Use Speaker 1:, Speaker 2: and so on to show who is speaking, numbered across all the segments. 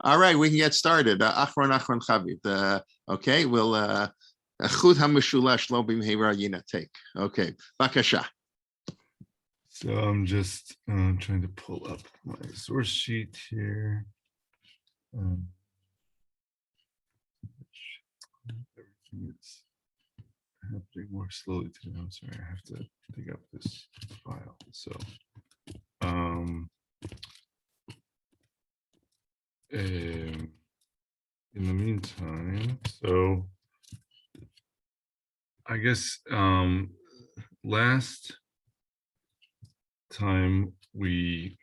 Speaker 1: All right, we can get started. Achron Chavit. Okay, we'll Chud HaMeshulash Lo B'Mehira Yinatek. Okay, Bakasha.
Speaker 2: So I'm just trying to pull up my source sheet here. Everything is happening more slowly today. I'm sorry, I have to dig up this file. So, in the meantime, so I guess last time we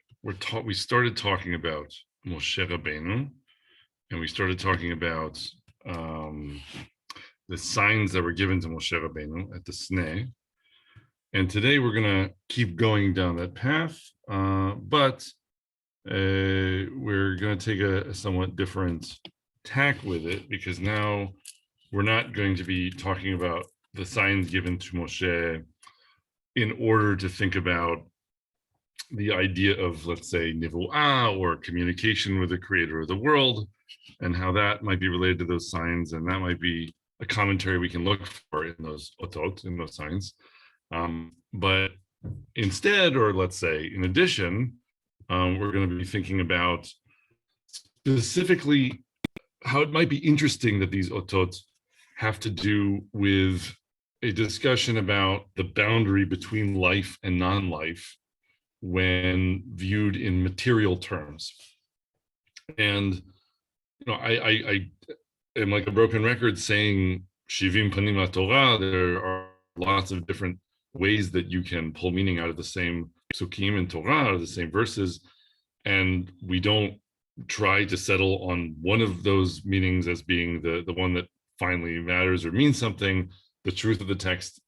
Speaker 2: started talking about Moshe Rabenu, and we started talking about the signs that were given to Moshe Rabenu at the Sinai. And today we're going to keep going down that path, but we're going to take a somewhat different tack with it, because now we're not going to be talking about the signs given to Moshe in order to think about the idea of, let's say, nivu'ah, or communication with the creator of the world, and how that might be related to those signs, and that might be a commentary we can look for in those otot, in those signs. But instead, or let's say in addition, we're going to be thinking about specifically how it might be interesting that these otot have to do with a discussion about the boundary between life and non-life when viewed in material terms. And I am like a broken record saying Shivim Panim Torah. There are lots of different ways that you can pull meaning out of the same psukim in Torah, or the same verses, and we don't try to settle on one of those meanings as being the one that finally matters or means something. The truth of the text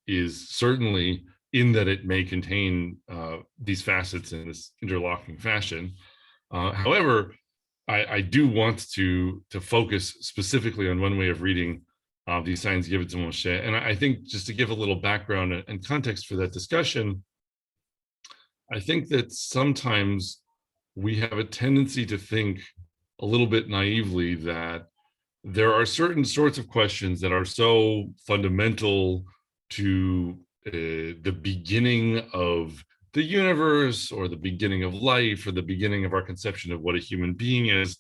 Speaker 2: is certainly in that it may contain these facets in this interlocking fashion. However, I do want to focus specifically on one way of reading these signs given to Moshe. And I think, just to give a little background and context for that discussion, I think that sometimes we have a tendency to think a little bit naively that there are certain sorts of questions that are so fundamental to the beginning of the universe, or the beginning of life, or the beginning of our conception of what a human being is,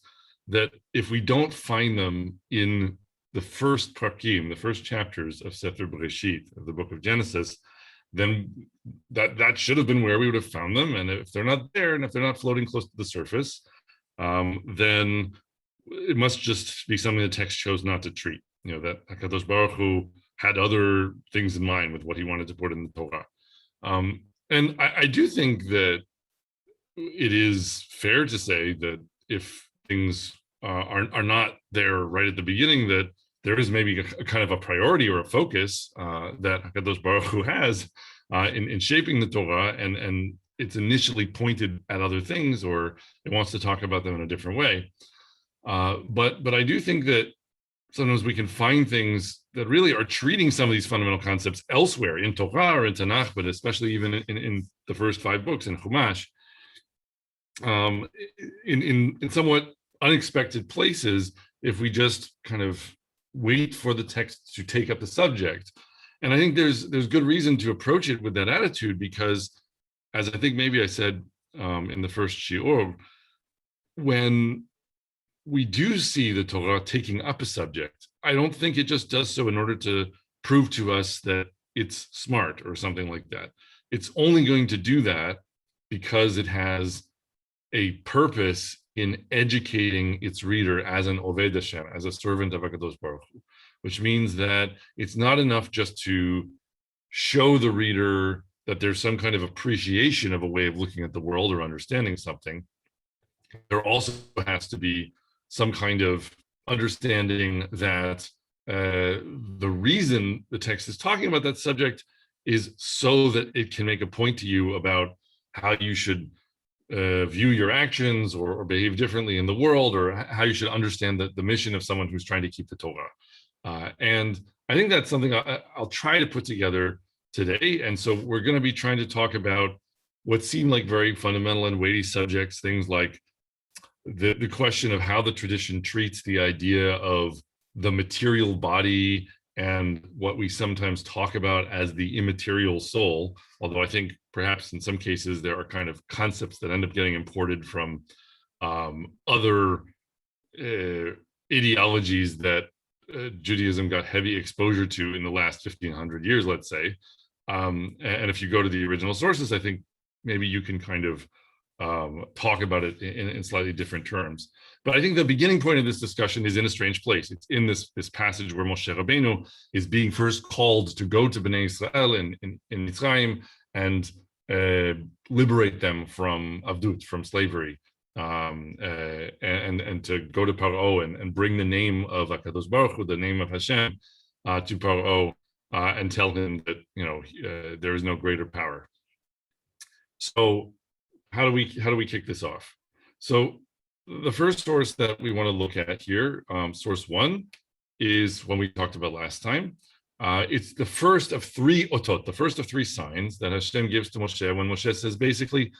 Speaker 2: that if we don't find them in the first prakim, the first chapters of Sefer Bereshit, of the book of Genesis, then that should have been where we would have found them. And if they're not there, and if they're not floating close to the surface, then it must just be something the text chose not to treat. That HaKadosh Baruch Hu had other things in mind with what he wanted to put in the Torah. And I do think that it is fair to say that if things are not there right at the beginning, that there is maybe a kind of a priority or a focus that HaKadosh Baruch Hu has in shaping the Torah, and it's initially pointed at other things, or it wants to talk about them in a different way. But I do think that sometimes we can find things that really are treating some of these fundamental concepts elsewhere in Torah or in Tanakh, but especially even in the first 5 books in Chumash, in somewhat unexpected places, if we just kind of wait for the text to take up the subject. And I think there's good reason to approach it with that attitude, because, as I think maybe I said in the first shiur, when we do see the Torah taking up a subject, I don't think it just does so in order to prove to us that it's smart or something like that. It's only going to do that because it has a purpose in educating its reader as an Oved Hashem, as a servant of HaKadosh Baruch Hu, which means that it's not enough just to show the reader that there's some kind of appreciation of a way of looking at the world or understanding something. There also has to be some kind of understanding that the reason the text is talking about that subject is so that it can make a point to you about how you should view your actions or behave differently in the world, or how you should understand the mission of someone who's trying to keep the Torah. And I think that's something I'll try to put together today. And so we're going to be trying to talk about what seem like very fundamental and weighty subjects, things like the question of how the tradition treats the idea of the material body and what we sometimes talk about as the immaterial soul, although I think perhaps in some cases there are kind of concepts that end up getting imported from other ideologies that Judaism got heavy exposure to in the last 1500 years, let's say. And if you go to the original sources, I think maybe you can kind of talk about it in slightly different terms. But I think the beginning point of this discussion is in a strange place. It's in this passage where Moshe Rabenu is being first called to go to Bnei Israel in Mitzrayim and liberate them from Avdut, from slavery, and to go to Paro and bring the name of HaKadosh Baruch Hu, the name of Hashem, to Paro, and tell him that there is no greater power. So how do we kick this off? So the first source that we want to look at here, source one, is one we talked about last time. It's the first of three otot, the first of three signs that Hashem gives to Moshe when Moshe says, basically,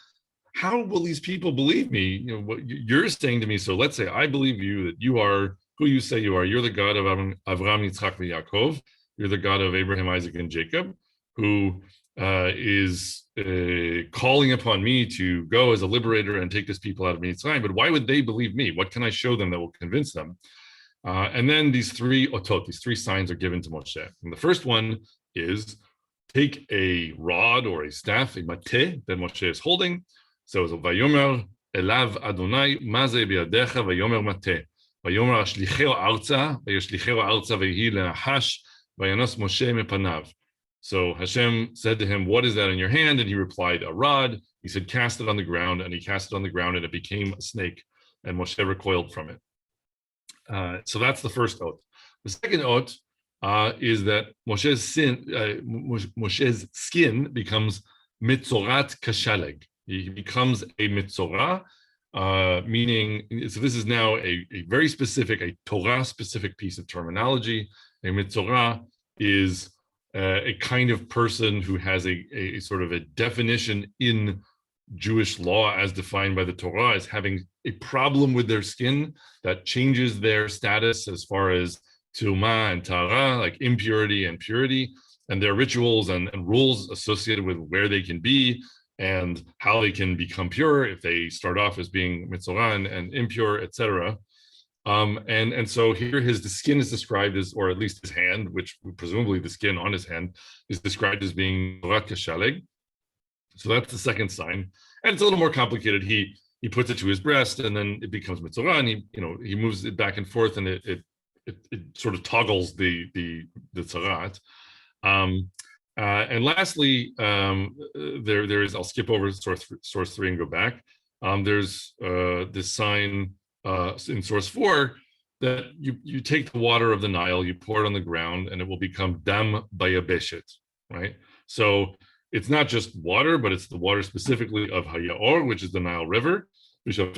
Speaker 2: how will these people believe me? What you're saying to me. So let's say I believe you, that you are who you say you are. You're the God of Avraham, Yitzchak, and Yaakov. You're the God of Abraham, Isaac, and Jacob, who is calling upon me to go as a liberator and take this people out of Mitzrayim. But why would they believe me? What can I show them that will convince them? And then these three otot, these three signs are given to Moshe. And the first one is take a rod or a staff, a mateh, that Moshe is holding. So Vayomer elav Adonai mazeh biyadecha vayomer mateh. Vayomer ashlicheo arza vayashlicheo arza vehi lenahash vayanos Moshe mepanav. So Hashem said to him, what is that in your hand? And he replied, a rod. He said, cast it on the ground. And he cast it on the ground and it became a snake. And Moshe recoiled from it. So that's the first oath. The second oath is that Moshe's skin becomes mitzorat kashaleg. He becomes a mitzorah, meaning, so this is now a very specific, a Torah-specific piece of terminology. A mitzorah is a kind of person who has a sort of a definition in Jewish law as defined by the Torah as having a problem with their skin that changes their status as far as Tumah and Tara, like impurity and purity, and their rituals and rules associated with where they can be and how they can become pure if they start off as being mitzorah and impure, etc. And so here the skin is described as, or at least his hand, which presumably the skin on his hand is described as being Torat Kashaleg. So that's the second sign. And it's a little more complicated. He puts it to his breast and then it becomes mitzorah, and he moves it back and forth, and it sort of toggles the tzarat. And lastly, there is, I'll skip over source 3 and go back. There's this sign in source 4 that you take the water of the Nile, you pour it on the ground, and it will become dam bayabeshet, right? So it's not just water, but it's the water specifically of Hayaor, which is the Nile River. So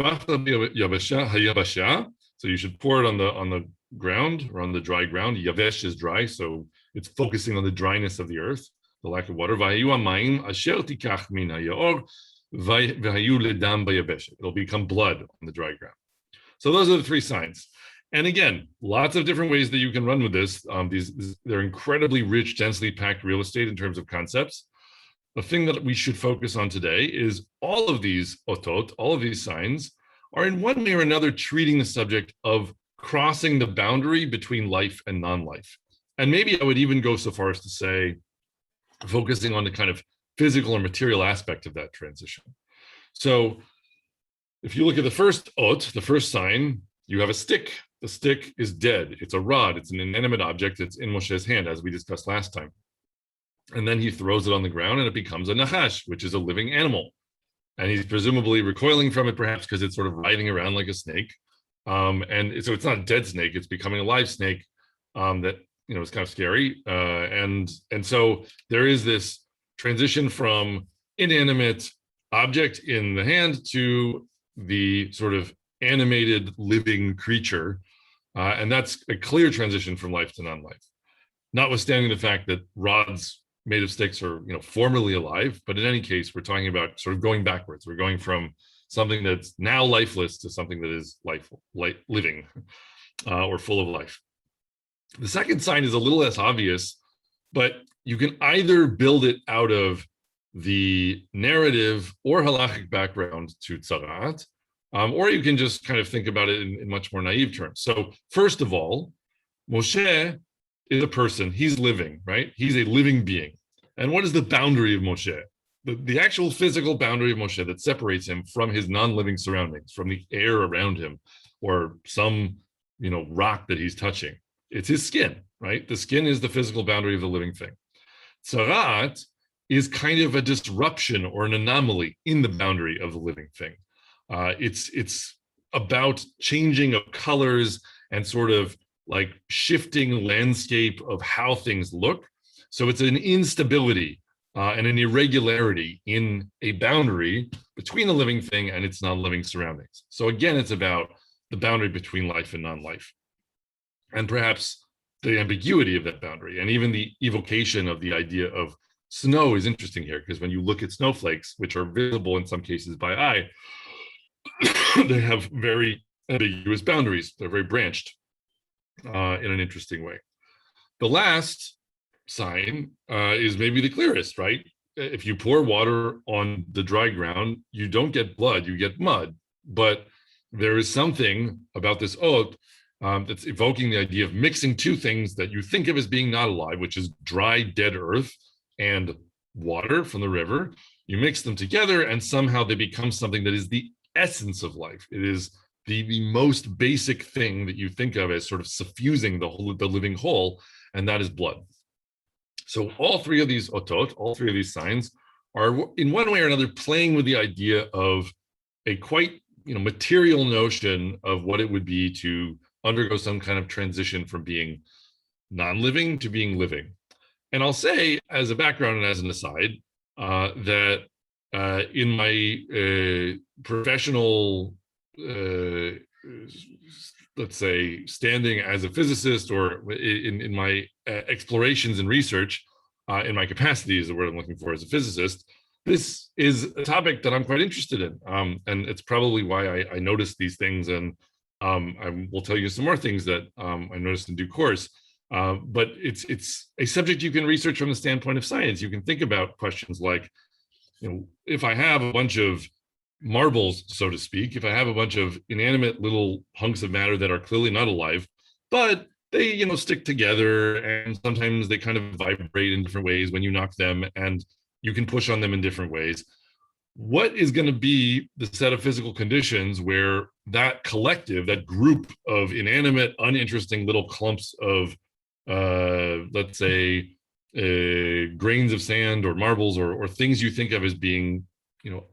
Speaker 2: you should pour it on the ground or on the dry ground. Yavesh is dry, so it's focusing on the dryness of the earth, the lack of water. It'll become blood on the dry ground. So those are the three signs. And again, lots of different ways that you can run with this. They're incredibly rich, densely packed real estate in terms of concepts. The thing that we should focus on today is all of these otot, all of these signs, are in one way or another treating the subject of crossing the boundary between life and non-life. And maybe I would even go so far as to say, focusing on the kind of physical or material aspect of that transition. So if you look at the first ot, the first sign, you have a stick. The stick is dead. It's a rod. It's an inanimate object. It's in Moshe's hand, as we discussed last time. And then he throws it on the ground and it becomes a nachash, which is a living animal. And he's presumably recoiling from it, perhaps because it's sort of writhing around like a snake. And so it's not a dead snake, it's becoming a live snake that, is kind of scary. And so there is this transition from inanimate object in the hand to the sort of animated living creature. And that's a clear transition from life to non-life. Notwithstanding the fact that rods made of sticks are, formerly alive, but in any case, we're talking about sort of going backwards. We're going from something that's now lifeless to something that is living or full of life. The second sign is a little less obvious, but you can either build it out of the narrative or halachic background to tzaraat, or you can just kind of think about it in much more naive terms. So first of all, Moshe is a person, he's living, right? He's a living being. And what is the boundary of Moshe? The actual physical boundary of Moshe that separates him from his non-living surroundings, from the air around him, or some, rock that he's touching. It's his skin, right? The skin is the physical boundary of the living thing. Tzaraat is kind of a disruption or an anomaly in the boundary of the living thing. It's about changing of colors and sort of like shifting landscape of how things look. So it's an instability and an irregularity in a boundary between the living thing and its non-living surroundings. So again, it's about the boundary between life and non-life, and perhaps the ambiguity of that boundary, and even the evocation of the idea of snow is interesting here, because when you look at snowflakes, which are visible in some cases by eye, they have very ambiguous boundaries. They're very branched in an interesting way. The last sign is maybe the clearest, right? If you pour water on the dry ground, you don't get blood, you get mud. But there is something about this oath that's evoking the idea of mixing two things that you think of as being not alive, which is dry, dead earth and water from the river. You mix them together and somehow they become something that is the essence of life. It is the most basic thing that you think of as sort of suffusing the living whole, and that is blood. So all three of these otot, all three of these signs are in one way or another playing with the idea of a quite material notion of what it would be to undergo some kind of transition from being non-living to being living. And I'll say, as a background and as an aside, that in my professional, let's say, standing as a physicist, or in my explorations and research, in my capacity is the word I'm looking for as a physicist, this is a topic that I'm quite interested in. And it's probably why I noticed these things, and I will tell you some more things that I noticed in due course. But it's a subject you can research from the standpoint of science. You can think about questions like, if I have a bunch of marbles, so to speak, if I have a bunch of inanimate little hunks of matter that are clearly not alive, but they, stick together, and sometimes they kind of vibrate in different ways when you knock them, and you can push on them in different ways. What is going to be the set of physical conditions where that collective, that group of inanimate, uninteresting little clumps of, let's say, grains of sand or marbles or things you think of as being,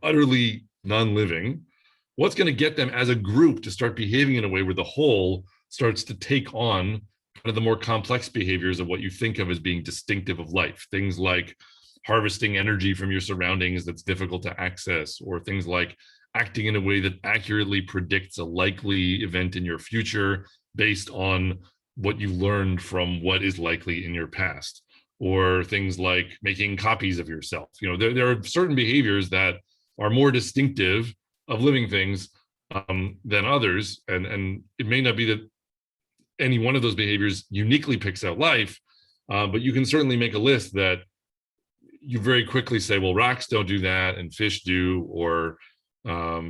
Speaker 2: utterly non-living, what's going to get them as a group to start behaving in a way where the whole starts to take on kind of the more complex behaviors of what you think of as being distinctive of life? Things like harvesting energy from your surroundings that's difficult to access, or things like acting in a way that accurately predicts a likely event in your future based on what you learned from what is likely in your past, or things like making copies of yourself. There are certain behaviors that are more distinctive of living things than others, and it may not be that any one of those behaviors uniquely picks out life, but you can certainly make a list that you very quickly say, well, rocks don't do that and fish do, or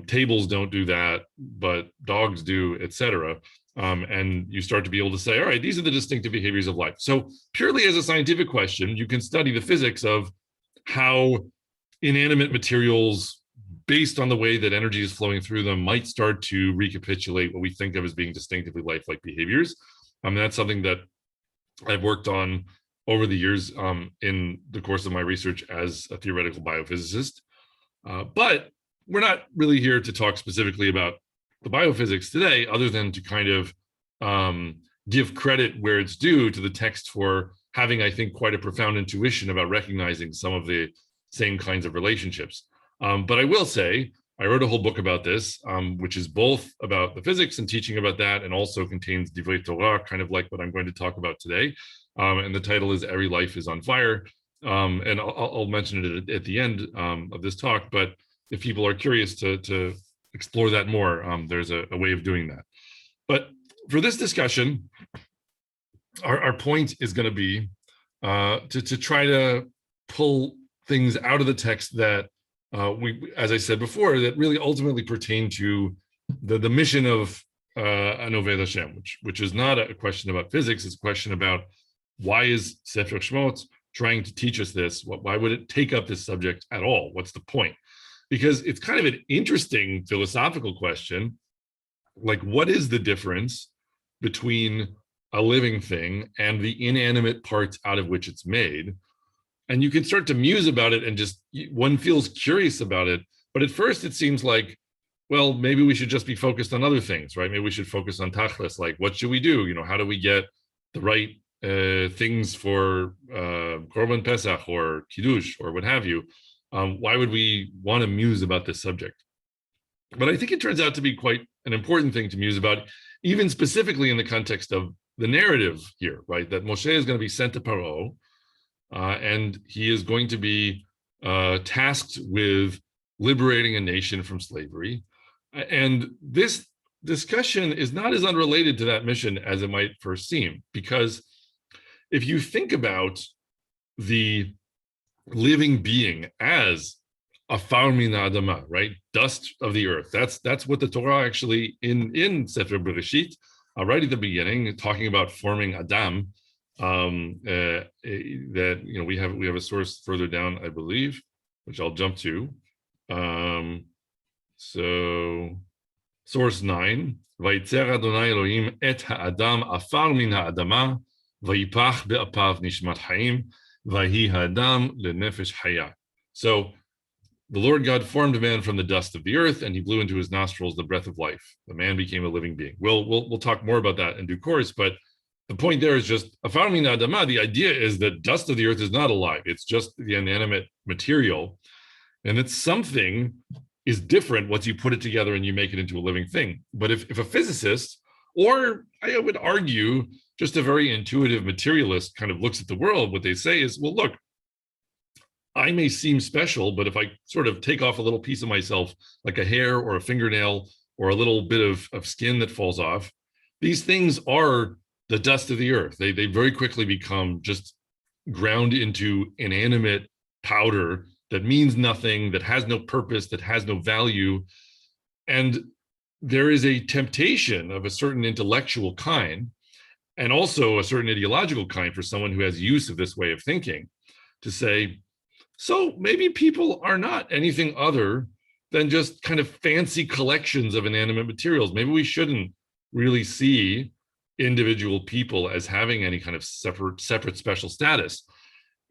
Speaker 2: tables don't do that, but dogs do, etc. And you start to be able to say, all right, these are the distinctive behaviors of life. So purely as a scientific question, you can study the physics of how inanimate materials, based on the way that energy is flowing through them, might start to recapitulate what we think of as being distinctively lifelike behaviors. That's something that I've worked on over the years in the course of my research as a theoretical biophysicist. But we're not really here to talk specifically about the biophysics today, other than to kind of give credit where it's due to the text for having, I think, quite a profound intuition about recognizing some of the same kinds of relationships. But I will say, I wrote a whole book about this, which is both about the physics and teaching about that, and also contains Divrei Torah, kind of like what I'm going to talk about today. And the title is Every Life is on Fire. And I'll mention it at the end of this talk, but if people are curious to explore that more, there's a way of doing that. But for this discussion, our point is going to be to try to pull things out of the text that we, as I said before, that really ultimately pertain to the mission of an Oved Hashem, which is not a question about physics. It's a question about why is Sefer Shmot trying to teach us this? Why would it take up this subject at all? What's the point? Because it's kind of an interesting philosophical question. Like, what is the difference between a living thing and the inanimate parts out of which it's made? And you can start to muse about it, and just one feels curious about it. But at first it seems like, well, maybe we should just be focused on other things, right? Maybe we should focus on tachlis, like what should we do? How do we get the right things for Korban Pesach or Kiddush or what have you? Why would we want to muse about this subject? But I think it turns out to be quite an important thing to muse about, even specifically in the context of the narrative here, right? That Moshe is going to be sent to Paro, and he is going to be tasked with liberating a nation from slavery. And this discussion is not as unrelated to that mission as it might first seem, because if you think about the living being as a afar min ha'adama, right, dust of the earth, that's what the Torah actually in Sefer Bereshit, right at the beginning, talking about forming Adam, that we have a source further down, I believe, which I'll jump to. So source 9, Vayitzer Adonai Elohim et ha'adam afar min ha'adama vayipach be'apav nishmat haim vahi ha'adam lenefesh haya. So the Lord God formed man from the dust of the earth, and he blew into his nostrils the breath of life. The man became a living being. We'll talk more about that in due course, but the point there is just afar min ha'adama. The idea is that dust of the earth is not alive. It's just the inanimate material, and it's something is different once you put it together and you make it into a living thing. But if a physicist, or I would argue just a very intuitive materialist, kind of looks at the world, what they say is, well, look, I may seem special, but if I sort of take off a little piece of myself, like a hair or a fingernail or a little bit of skin that falls off, these things are the dust of the earth. They very quickly become just ground into inanimate powder that means nothing, that has no purpose, that has no value. And there is a temptation of a certain intellectual kind, and also a certain ideological kind for someone who has use of this way of thinking, to say, so maybe people are not anything other than just kind of fancy collections of inanimate materials. Maybe we shouldn't really see individual people as having any kind of separate special status.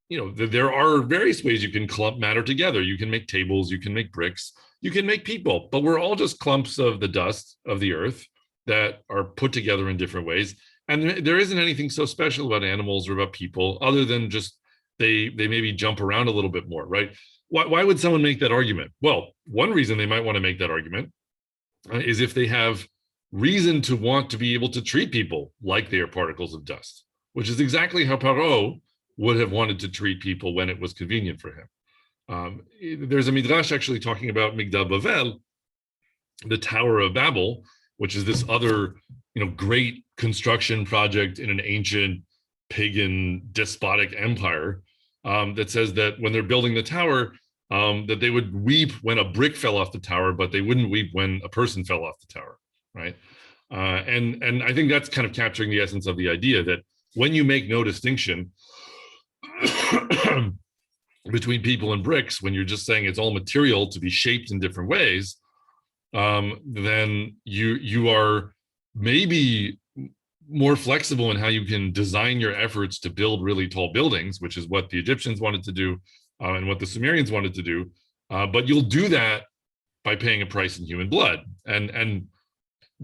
Speaker 2: There are various ways you can clump matter together. You can make tables, you can make bricks, you can make people, but we're all just clumps of the dust of the earth that are put together in different ways. And there isn't anything so special about animals or about people other than just they maybe jump around a little bit more, right? Why would someone make that argument? Well, one reason they might want to make that argument is if they have reason to want to be able to treat people like they are particles of dust, which is exactly how Paro would have wanted to treat people when it was convenient for him. There's a midrash actually talking about Migdal Bavel, the Tower of Babel, which is this other, great construction project in an ancient pagan despotic empire, that says that when they're building the tower, that they would weep when a brick fell off the tower, but they wouldn't weep when a person fell off the tower, right? And I think that's kind of capturing the essence of the idea that when you make no distinction between people and bricks, when you're just saying it's all material to be shaped in different ways, then you are maybe more flexible in how you can design your efforts to build really tall buildings, which is what the Egyptians wanted to do and what the Sumerians wanted to do. But you'll do that by paying a price in human blood. And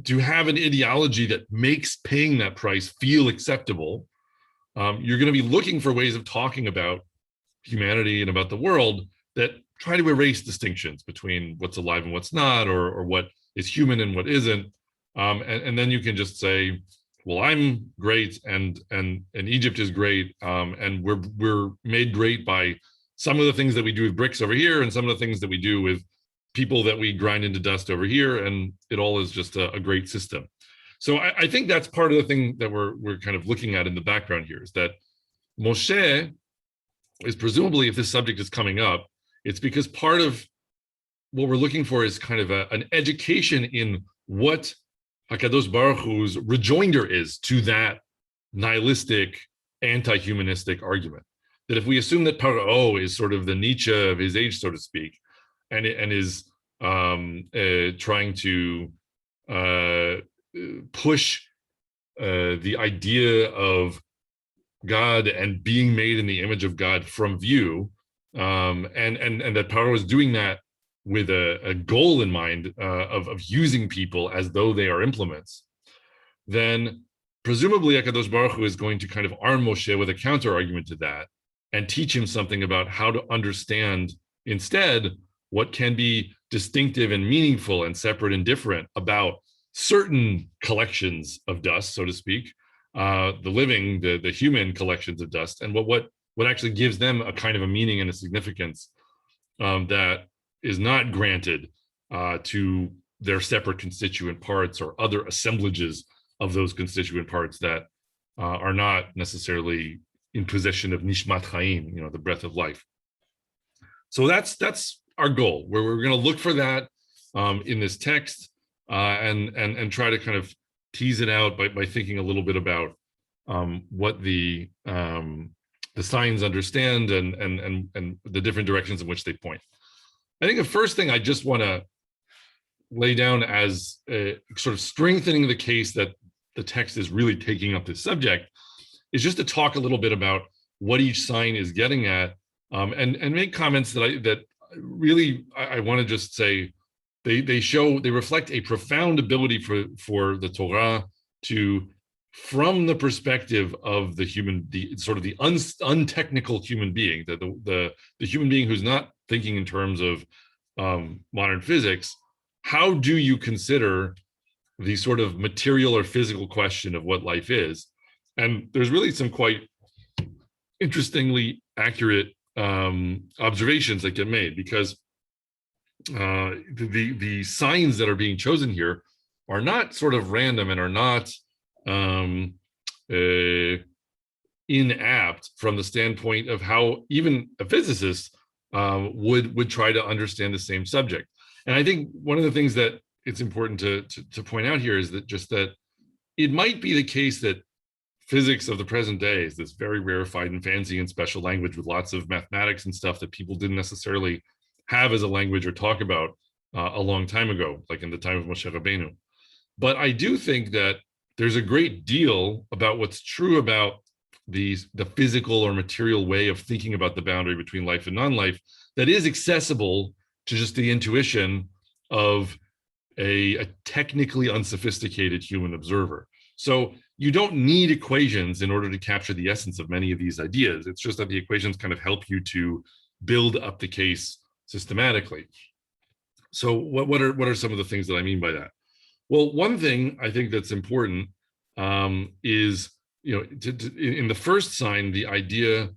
Speaker 2: to have an ideology that makes paying that price feel acceptable, you're going to be looking for ways of talking about humanity and about the world that try to erase distinctions between what's alive and what's not, or what is human and what isn't. And then you can just say, well, I'm great, and Egypt is great, and we're made great by some of the things that we do with bricks over here, and some of the things that we do with people that we grind into dust over here, and it all is just a great system. So I think that's part of the thing that we're kind of looking at in the background here, is that Moshe is presumably, if this subject is coming up, it's because part of what we're looking for is kind of an education in what HaKadosh Baruch Hu's rejoinder is to that nihilistic, anti-humanistic argument. That if we assume that Paro is sort of the Nietzsche of his age, so to speak, and is trying to push the idea of God and being made in the image of God from view, and that Paro is doing that with a goal in mind of using people as though they are implements, then presumably HaKadosh Baruch Hu is going to kind of arm Moshe with a counter argument to that and teach him something about how to understand instead what can be distinctive and meaningful and separate and different about certain collections of dust, so to speak, the human collections of dust, and what actually gives them a kind of a meaning and a significance that is not granted to their separate constituent parts or other assemblages of those constituent parts that are not necessarily in possession of nishmat chaim, the breath of life. So that's our goal, where we're going to look for that in this text and try to kind of tease it out by thinking a little bit about what the signs understand and the different directions in which they point. I think the first thing I just want to lay down as sort of strengthening the case that the text is really taking up this subject is just to talk a little bit about what each sign is getting at, and make comments that I want to just say they reflect a profound ability for the Torah to, from the perspective of the untechnical human being, the human being who's not thinking in terms of modern physics, how do you consider the sort of material or physical question of what life is? And there's really some quite interestingly accurate observations that get made, because the signs that are being chosen here are not sort of random and are not inapt from the standpoint of how even a physicist would try to understand the same subject. And I think one of the things that it's important to point out here is that it might be the case that physics of the present day is this very rarefied and fancy and special language with lots of mathematics and stuff that people didn't necessarily have as a language or talk about a long time ago, like in the time of Moshe Rabenu. But I do think that there's a great deal about what's true about the physical or material way of thinking about the boundary between life and non-life that is accessible to just the intuition of a technically unsophisticated human observer. So you don't need equations in order to capture the essence of many of these ideas. It's just that the equations kind of help you to build up the case systematically. So what are some of the things that I mean by that? Well, one thing I think that's important is, in the first sign, the idea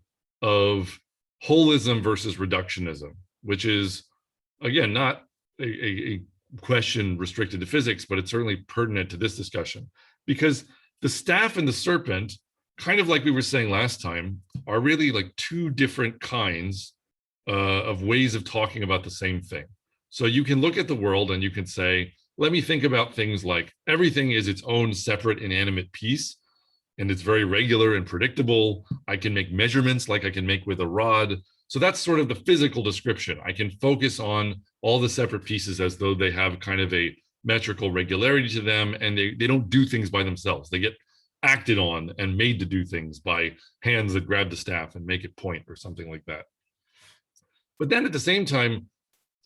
Speaker 2: of holism versus reductionism, which is, again, not a question restricted to physics, but it's certainly pertinent to this discussion, because the staff and the serpent, kind of like we were saying last time, are really like two different kinds of ways of talking about the same thing. So you can look at the world and you can say, let me think about things like everything is its own separate inanimate piece, and it's very regular and predictable. I can make measurements like I can make with a rod. So that's sort of the physical description. I can focus on all the separate pieces as though they have kind of a metrical regularity to them, and they don't do things by themselves. They get acted on and made to do things by hands that grab the staff and make it point or something like that. But then at the same time,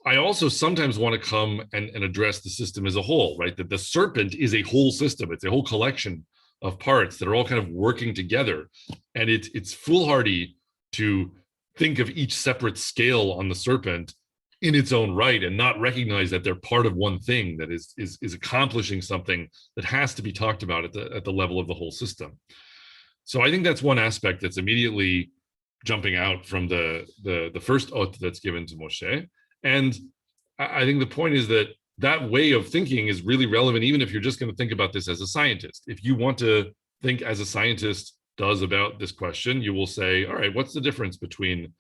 Speaker 2: I also sometimes want to come and address the system as a whole, right? That the serpent is a whole system. It's a whole collection of parts that are all kind of working together. And it's foolhardy to think of each separate scale on the serpent in its own right and not recognize that they're part of one thing that is accomplishing something that has to be talked about at the level of the whole system. So I think that's one aspect that's immediately jumping out from the first oath that's given to Moshe. And I think the point is that that way of thinking is really relevant, even if you're just going to think about this as a scientist. If you want to think as a scientist does about this question, you will say, all right, what's the difference between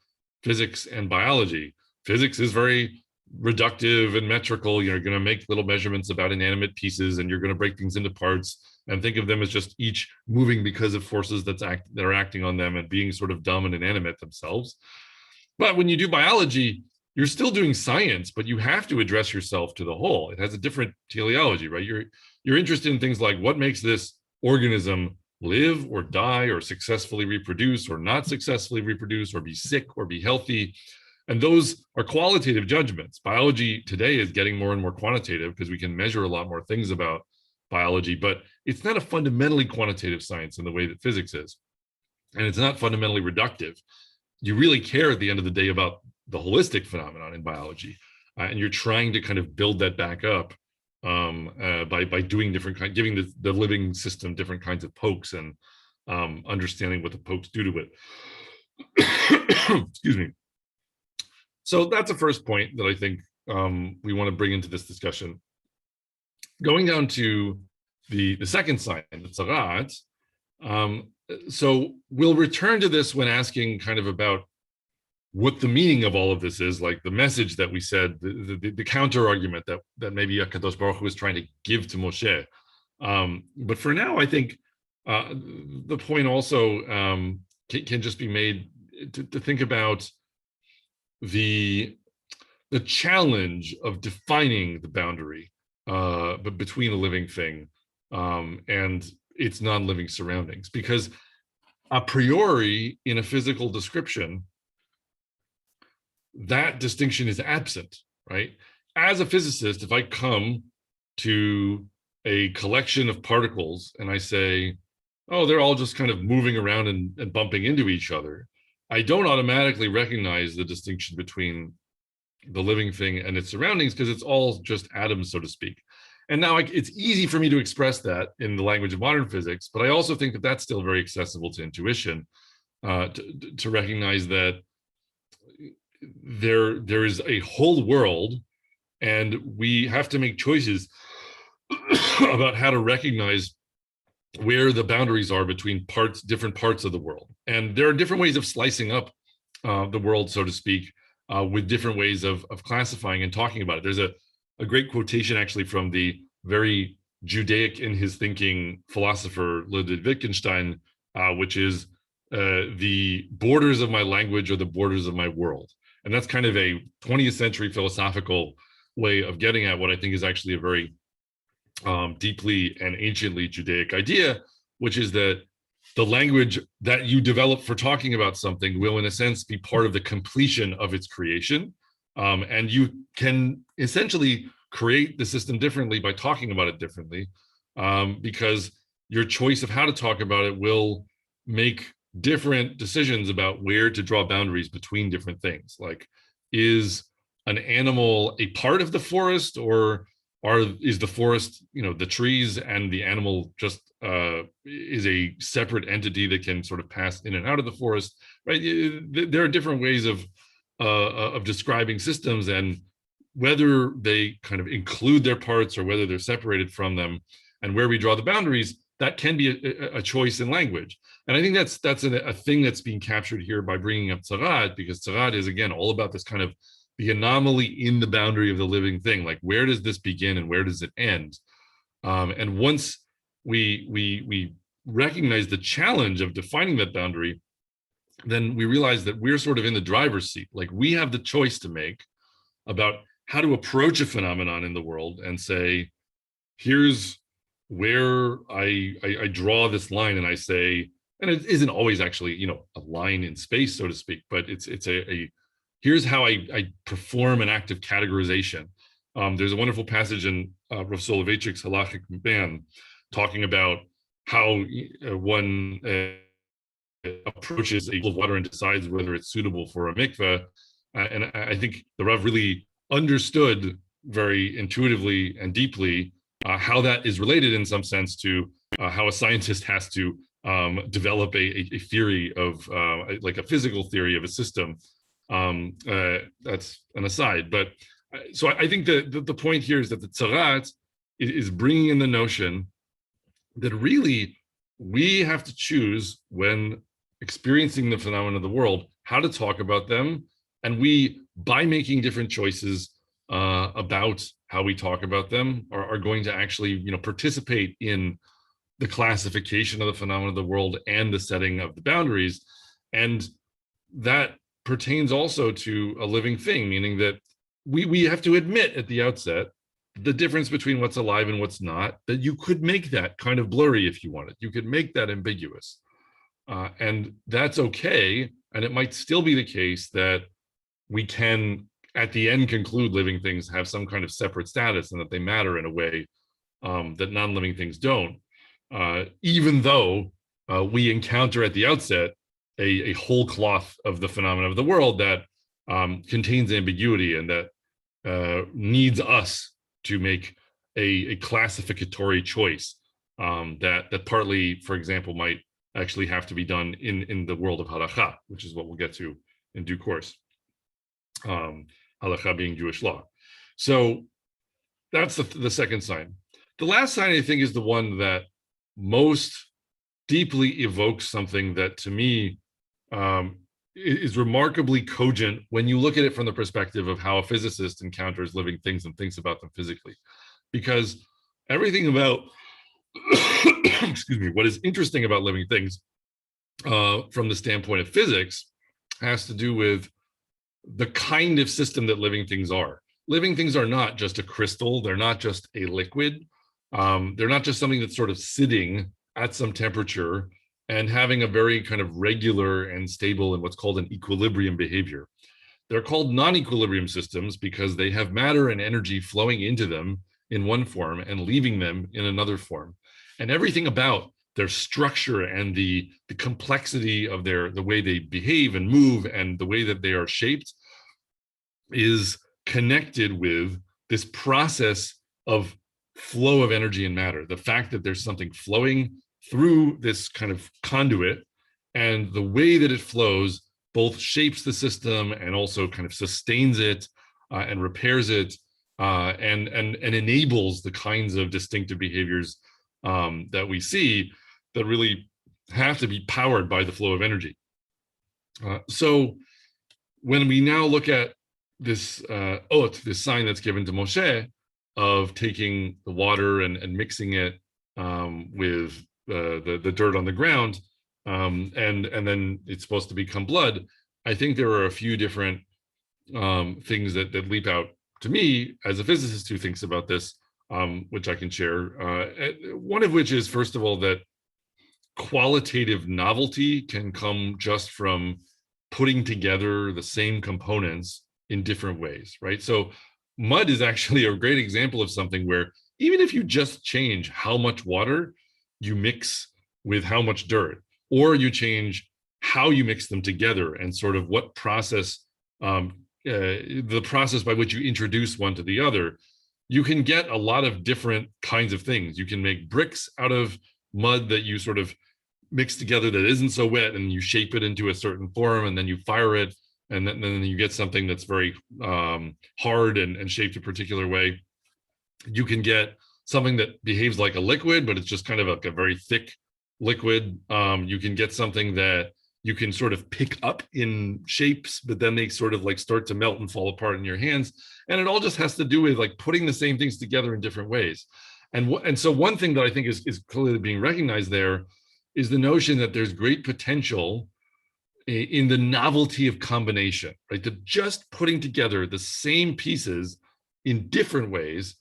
Speaker 2: physics and biology? Physics is very reductive and metrical. You're going to make little measurements about inanimate pieces, and you're going to break things into parts and think of them as just each moving because of forces that are acting on them and being sort of dumb and inanimate themselves. But when you do biology, you're still doing science, but you have to address yourself to the whole. It has a different teleology, right? You're interested in things like what makes this organism live or die or successfully reproduce or not successfully reproduce or be sick or be healthy. And those are qualitative judgments. Biology today is getting more and more quantitative because we can measure a lot more things about biology, but it's not a fundamentally quantitative science in the way that physics is. And it's not fundamentally reductive. You really care at the end of the day about the holistic phenomenon in biology. And you're trying to kind of build that back up by doing different kinds, giving the living system different kinds of pokes and understanding what the pokes do to it. Excuse me. So that's the first point that I think we want to bring into this discussion. Going down to the second sign, the tzarat. So we'll return to this when asking kind of about what the meaning of all of this is, like the message that we said, the counter argument that maybe Kadosh Baruch Hu was trying to give to Moshe. But for now, I think the point also can just be made to think about the challenge of defining the boundary but between a living thing and its non-living surroundings, because a priori in a physical description, that distinction is absent, right? As a physicist, if I come to a collection of particles and I say, oh, they're all just kind of moving around and bumping into each other, I don't automatically recognize the distinction between the living thing and its surroundings because it's all just atoms, so to speak. And now it's easy for me to express that in the language of modern physics, but I also think that that's still very accessible to intuition, to recognize that there is a whole world and we have to make choices about how to recognize where the boundaries are between different parts of the world. And there are different ways of slicing up the world, so to speak, with different ways of classifying and talking about it. There's a great quotation actually from the very Judaic in his thinking philosopher Ludwig Wittgenstein, which is the borders of my language are the borders of my world. And that's kind of a 20th century philosophical way of getting at what I think is actually a very deeply and anciently Judaic idea, which is that the language that you develop for talking about something will, in a sense, be part of the completion of its creation. And you can essentially create the system differently by talking about it differently, because your choice of how to talk about it will make different decisions about where to draw boundaries between different things. Like, is an animal a part of the forest, or is the forest, the trees, and the animal just is a separate entity that can sort of pass in and out of the forest, right? There are different ways of describing systems, and whether they kind of include their parts or whether they're separated from them, and where we draw the boundaries, that can be a choice in language. And I think that's a thing that's being captured here by bringing up tzarat, because tzarat is, again, all about this kind of the anomaly in the boundary of the living thing. Like, where does this begin and where does it end? And once we recognize the challenge of defining that boundary, then we realize that we're sort of in the driver's seat. Like, we have the choice to make about how to approach a phenomenon in the world and say, here's where I draw this line, and I say, and it isn't always actually, a line in space, so to speak, but it's a here's how I perform an act of categorization. There's a wonderful passage in Rav Soloveitchik's Halachic Ban talking about how one approaches a pool of water and decides whether it's suitable for a mikveh. And I think the Rav really understood very intuitively and deeply how that is related in some sense to how a scientist has to develop a theory of like a physical theory of a system. That's an aside, but so I think the point here is that the Tzarat is bringing in the notion that really we have to choose when experiencing the phenomena of the world, how to talk about them. And we, by making different choices about how we talk about them, are going to actually, participate in the classification of the phenomena of the world and the setting of the boundaries. And that pertains also to a living thing, meaning that we have to admit at the outset the difference between what's alive and what's not, that you could make that kind of blurry if you wanted. You could make that ambiguous. And that's okay. And it might still be the case that we can, at the end, conclude living things have some kind of separate status and that they matter in a way that non-living things don't, even though we encounter at the outset a whole cloth of the phenomena of the world that contains ambiguity and that needs us to make a classificatory choice that partly, for example, might actually have to be done in the world of halakha, which is what we'll get to in due course. Halakha being Jewish law. So that's the second sign. The last sign, I think, is the one that most deeply evokes something that, to me, is remarkably cogent when you look at it from the perspective of how a physicist encounters living things and thinks about them physically. Because everything about, excuse me, what is interesting about living things from the standpoint of physics has to do with the kind of system that living things are. Living things are not just a crystal. They're not just a liquid. They're not just something that's sort of sitting at some temperature and having a very kind of regular and stable and what's called an equilibrium behavior. They're called non-equilibrium systems because they have matter and energy flowing into them in one form and leaving them in another form. And everything about their structure and the complexity of the way they behave and move and the way that they are shaped is connected with this process of flow of energy and matter. The fact that there's something flowing through this kind of conduit, and the way that it flows both shapes the system and also kind of sustains it and repairs it and enables the kinds of distinctive behaviors that we see that really have to be powered by the flow of energy. So when we now look at this this sign that's given to Moshe of taking the water and mixing it with the dirt on the ground, and then it's supposed to become blood, I think there are a few different things that leap out to me as a physicist who thinks about this, which I can share. One of which is, first of all, that qualitative novelty can come just from putting together the same components in different ways, right? So mud is actually a great example of something where even if you just change how much water you mix with how much dirt, or you change how you mix them together and sort of what process, the process by which you introduce one to the other, you can get a lot of different kinds of things. You can make bricks out of mud that you sort of mix together that isn't so wet, and you shape it into a certain form, and then you fire it, and then you get something that's very hard and shaped a particular way. You can get something that behaves like a liquid, but it's just kind of like a very thick liquid. You can get something that you can sort of pick up in shapes, but then they sort of like start to melt and fall apart in your hands. And it all just has to do with like putting the same things together in different ways. And so one thing that I think is clearly being recognized there is the notion that there's great potential in the novelty of combination, right? That just putting together the same pieces in different ways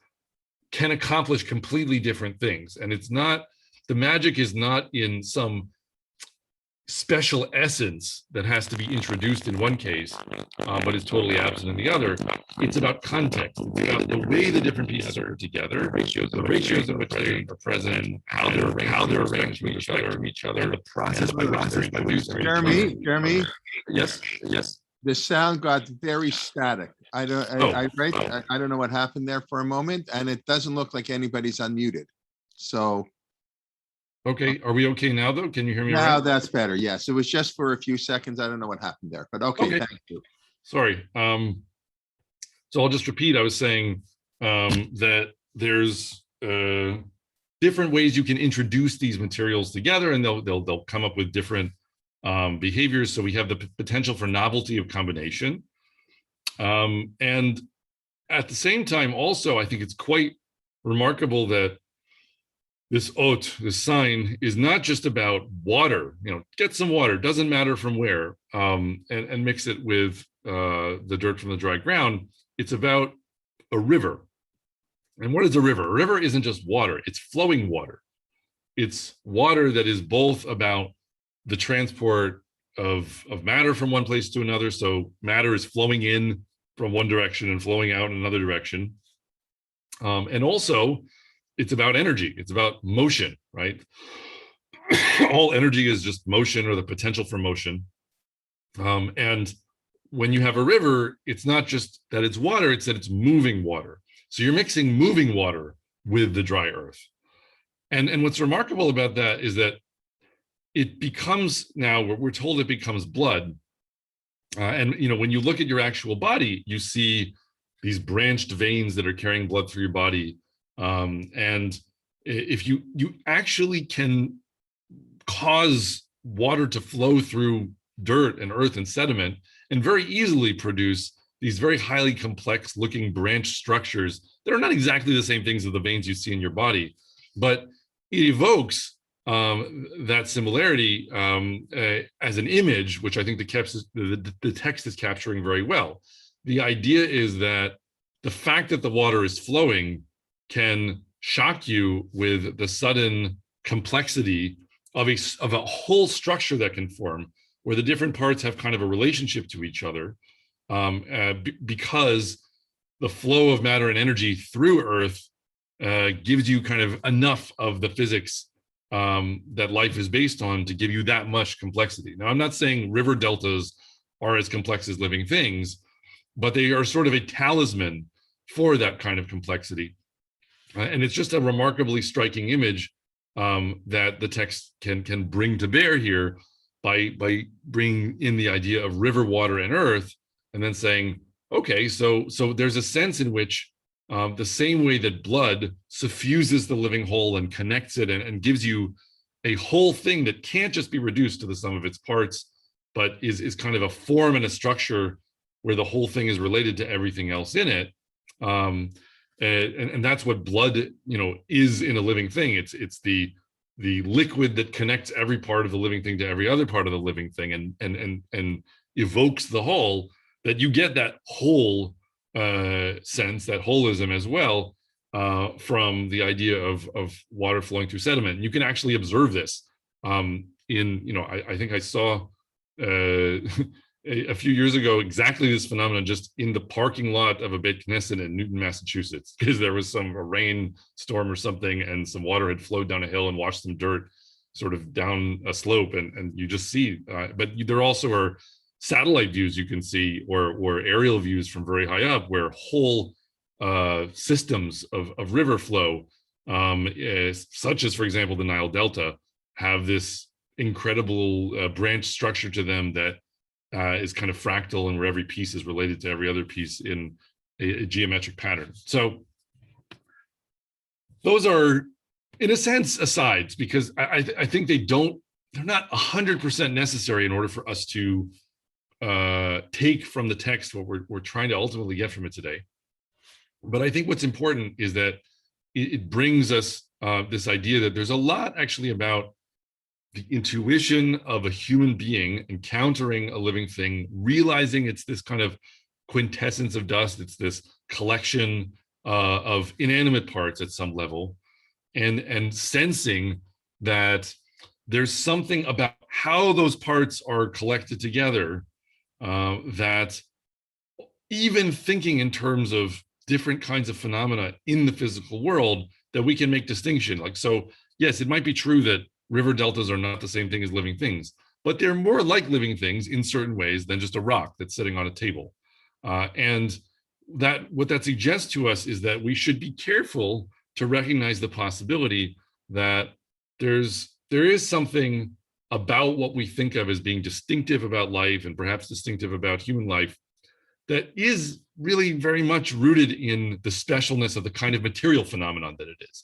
Speaker 2: can accomplish completely different things. And it's not, the magic is not in some special essence that has to be introduced in one case, but is totally absent in the other. It's about context. It's about the way the different pieces are put together, the ratios in which they are present, how they're arranged with respect to each other, and the process by which they're produced.
Speaker 1: Jeremy.
Speaker 2: Yes.
Speaker 1: The sound got very static. I don't know what happened there for a moment, and it doesn't look like anybody's unmuted. So.
Speaker 2: Okay, are we okay now though? Can you hear me?
Speaker 1: Now
Speaker 2: right?
Speaker 1: that's better. Yes, it was just for a few seconds. I don't know what happened there, but okay. Thank you.
Speaker 2: Sorry. So So I'll just repeat, I was saying that there's different ways you can introduce these materials together, and they'll come up with different behaviors. So we have the potential for novelty of combination. And at the same time, also, I think it's quite remarkable that this ot, this sign, is not just about water. Get some water, doesn't matter from where, and mix it with the dirt from the dry ground. It's about a river. And what is a river? A river isn't just water, it's flowing water. It's water that is both about the transport of matter from one place to another. So matter is flowing in from one direction and flowing out in another direction. And also, it's about energy. It's about motion, right? All energy is just motion, or the potential for motion. And when you have a river, it's not just that it's water, it's that it's moving water. So you're mixing moving water with the dry earth. And what's remarkable about that is that it becomes, now we're told it becomes blood. And when you look at your actual body, you see these branched veins that are carrying blood through your body. And if you actually can cause water to flow through dirt and earth and sediment, and very easily produce these very highly complex looking branch structures that are not exactly the same things as the veins you see in your body, but it evokes that similarity as an image, which I think the text is capturing very well. The idea is that the fact that the water is flowing can shock you with the sudden complexity of a whole structure that can form, where the different parts have kind of a relationship to each other, because the flow of matter and energy through Earth gives you kind of enough of the physics that life is based on to give you that much complexity. Now, I'm not saying river deltas are as complex as living things, but they are sort of a talisman for that kind of complexity. And it's just a remarkably striking image that the text can bring to bear here by bringing in the idea of river, water, and earth, and then saying, okay, so there's a sense in which the same way that blood suffuses the living whole and connects it and gives you a whole thing that can't just be reduced to the sum of its parts, but is kind of a form and a structure where the whole thing is related to everything else in it. And that's what blood, is in a living thing. It's the liquid that connects every part of the living thing to every other part of the living thing, and evokes the whole. That you get that whole sense, that holism as well, from the idea of water flowing through sediment. You can actually observe this I think I saw a few years ago exactly this phenomenon just in the parking lot of a Beit Knesset in Newton, Massachusetts, because there was a rainstorm or something, and some water had flowed down a hill and washed some dirt sort of down a slope, and you just see, but there also are satellite views you can see, or aerial views from very high up, where whole systems of river flow, such as, for example, the Nile Delta, have this incredible branch structure to them that is kind of fractal, and where every piece is related to every other piece in a geometric pattern. So those are, in a sense, asides, because I think they're not 100% necessary in order for us to take from the text what we're trying to ultimately get from it today. But I think what's important is that it brings us this idea that there's a lot actually about the intuition of a human being encountering a living thing, realizing it's this kind of quintessence of dust, it's this collection of inanimate parts at some level, and sensing that there's something about how those parts are collected together, that even thinking in terms of different kinds of phenomena in the physical world, that we can make distinction. Like, so yes, it might be true that river deltas are not the same thing as living things, but they're more like living things in certain ways than just a rock that's sitting on a table. And that what that suggests to us is that we should be careful to recognize the possibility that there is something about what we think of as being distinctive about life, and perhaps distinctive about human life, that is really very much rooted in the specialness of the kind of material phenomenon that it is.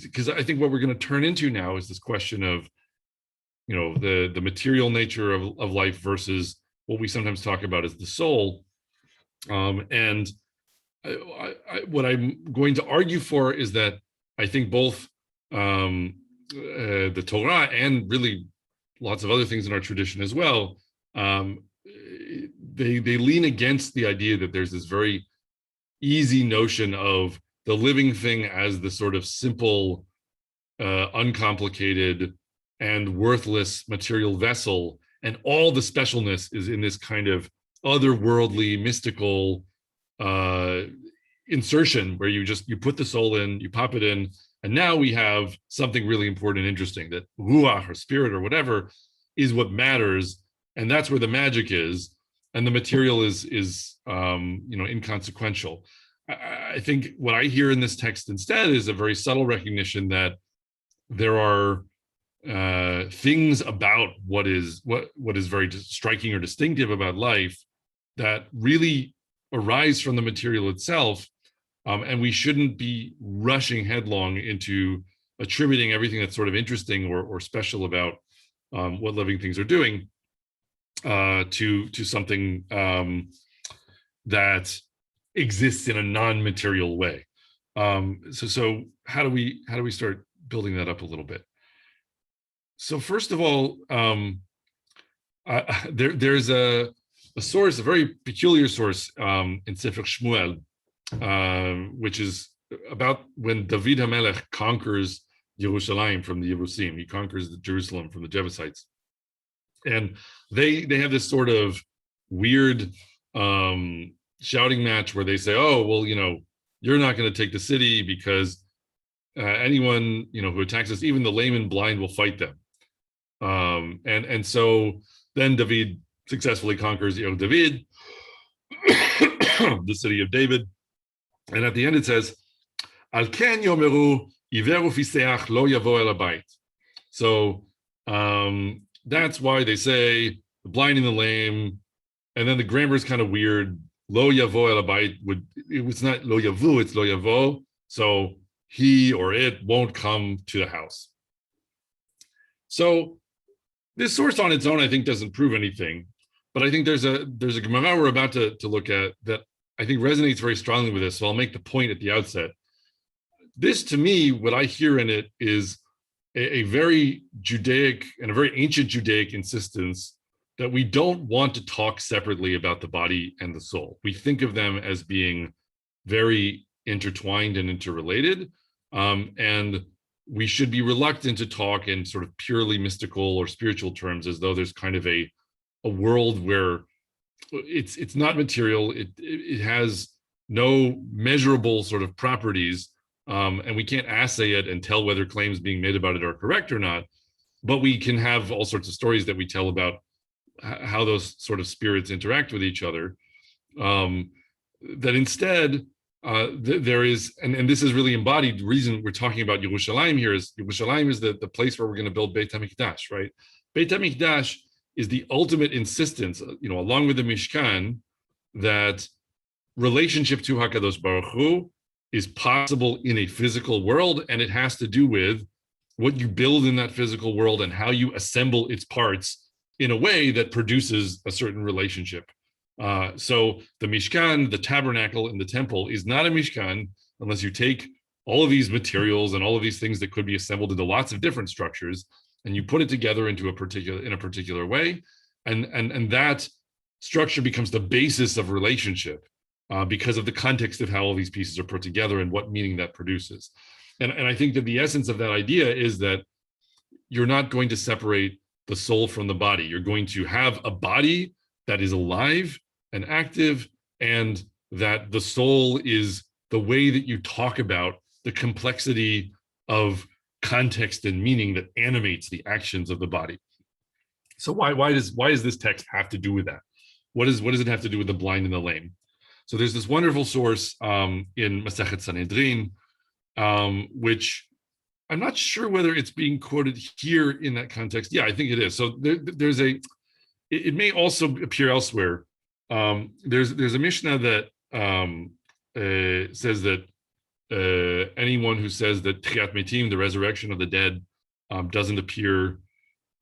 Speaker 2: Because I think what we're going to turn into now is this question of, the material nature of life versus what we sometimes talk about as the soul. And what I'm going to argue for is that I think both the Torah and really lots of other things in our tradition as well, they lean against the idea that there's this very easy notion of the living thing as the sort of simple, uncomplicated, and worthless material vessel, and all the specialness is in this kind of otherworldly, mystical insertion where you put the soul in, you pop it in, and now we have something really important and interesting, that ruach or spirit or whatever is what matters, and that's where the magic is, and the material is inconsequential. I think what I hear in this text instead is a very subtle recognition that there are things about what is very striking or distinctive about life that really arise from the material itself, and we shouldn't be rushing headlong into attributing everything that's sort of interesting or special about what living things are doing to something that exists in a non-material way. So how do we start building that up a little bit? So first of all, there's a source, a very peculiar source in Sefer Shmuel, which is about when David HaMelech conquers Yerushalayim from the Yebusim. He conquers Jerusalem from the Jebusites. And they have this sort of weird shouting match where they say, oh, well, you're not going to take the city because anyone, who attacks us, even the lame and blind will fight them. And so then David successfully conquers David, the city of David. And at the end it says, Al ken yomeru iveru fiseach lo yavo el habayit. So that's why they say the blind and the lame, and then the grammar is kind of weird. Lo yavo el habayit it's not lo yavu, it's lo yavo. So he or it won't come to the house. So this source on its own, I think, doesn't prove anything, but I think there's a Gemara we're about to look at that I think resonates very strongly with this. So I'll make the point at the outset. This, to me, what I hear in it is a very Judaic and a very ancient Judaic insistence that we don't want to talk separately about the body and the soul. We think of them as being very intertwined and interrelated, and we should be reluctant to talk in sort of purely mystical or spiritual terms, as though there's kind of a world where it's not material, it has no measurable sort of properties, and we can't assay it and tell whether claims being made about it are correct or not, but we can have all sorts of stories that we tell about how those sort of spirits interact with each other. That instead, there is, and this is really embodied, the reason we're talking about Yerushalayim here is Yerushalayim is the place where we're going to build Beit HaMikdash, right? Beit HaMikdash is the ultimate insistence, along with the Mishkan, that relationship to HaKadosh Baruch Hu is possible in a physical world, and it has to do with what you build in that physical world and how you assemble its parts in a way that produces a certain relationship. So the Mishkan, the tabernacle, and the temple is not a Mishkan unless you take all of these materials and all of these things that could be assembled into lots of different structures, and you put it together in a particular way, and that structure becomes the basis of relationship because of the context of how all these pieces are put together and what meaning that produces. And I think that the essence of that idea is that you're not going to separate the soul from the body. You're going to have a body that is alive and active, and that the soul is the way that you talk about the complexity of context and meaning that animates the actions of the body. So why does this text have to do with that? What does it have to do with the blind and the lame? So there's this wonderful source in Masechet Sanhedrin, which I'm not sure whether it's being quoted here in that context. Yeah, I think it is. So it may also appear elsewhere, there's a Mishnah that says that anyone who says that Tchiyat Metim, the resurrection of the dead, doesn't appear